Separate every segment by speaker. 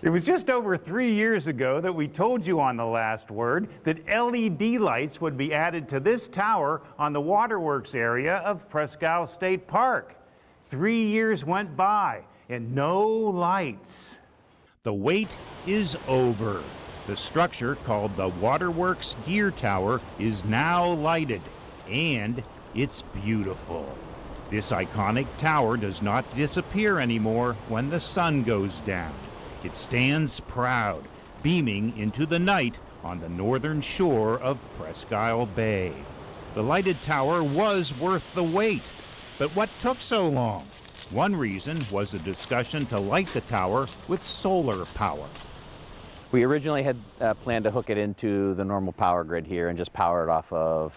Speaker 1: It was just over 3 years ago that we told you on The Last Word that LED lights would be added to this tower on the Waterworks area of Presque State Park. 3 years went by and no lights.
Speaker 2: The wait is over. The structure, called the Waterworks Gear Tower, is now lighted, and it's beautiful. This iconic tower does not disappear anymore when the sun goes down. It stands proud, beaming into the night on the northern shore of Presque Bay. The lighted tower was worth the wait, but what took so long? One reason was a discussion to light the tower with solar power.
Speaker 3: We originally had planned to hook it into the normal power grid here and just power it off of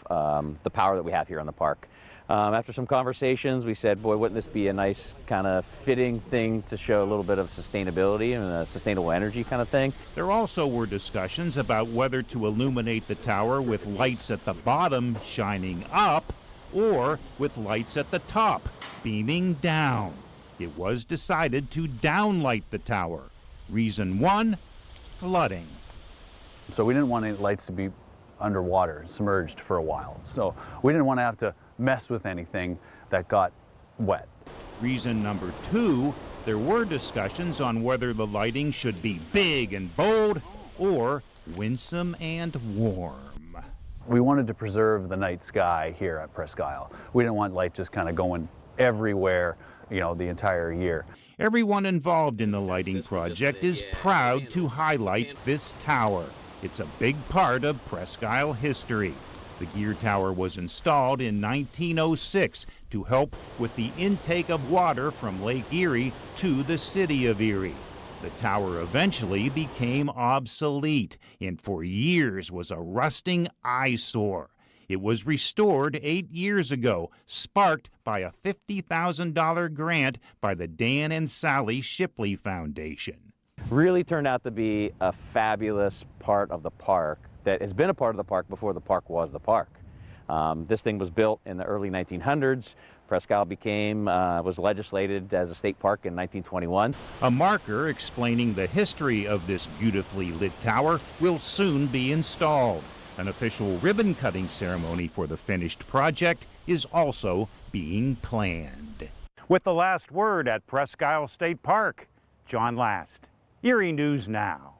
Speaker 3: the power that we have here on the park. After some conversations, we said, boy, wouldn't this be a nice kind of fitting thing to show a little bit of sustainability and a sustainable energy kind of thing.
Speaker 2: There also were discussions about whether to illuminate the tower with lights at the bottom shining up or with lights at the top beaming down. It was decided to downlight the tower. Reason one, flooding.
Speaker 4: So we didn't want any lights to be underwater, submerged for a while. So we didn't want to have to mess with anything that got wet.
Speaker 2: Reason number two, there were discussions on whether the lighting should be big and bold or winsome and warm.
Speaker 4: We wanted to preserve the night sky here at Presque. We didn't want light just kind of going everywhere, you know, the entire year.
Speaker 2: Everyone involved in the lighting project is proud to highlight this tower. It's a big part of Presque history. The Gear Tower was installed in 1906 to help with the intake of water from Lake Erie to the city of Erie. The tower eventually became obsolete and for years was a rusting eyesore. It was restored 8 years ago, sparked by a $50,000 grant by the Dan and Sally Shipley Foundation.
Speaker 3: Really turned out to be a fabulous part of the park that has been a part of the park before the park was the park. This thing was built in the early 1900s. Presque was legislated as a state park in 1921.
Speaker 2: A marker explaining the history of this beautifully lit tower will soon be installed. An official ribbon-cutting ceremony for the finished project is also being planned.
Speaker 1: With The Last Word at Presque State Park, John Last, Erie News Now.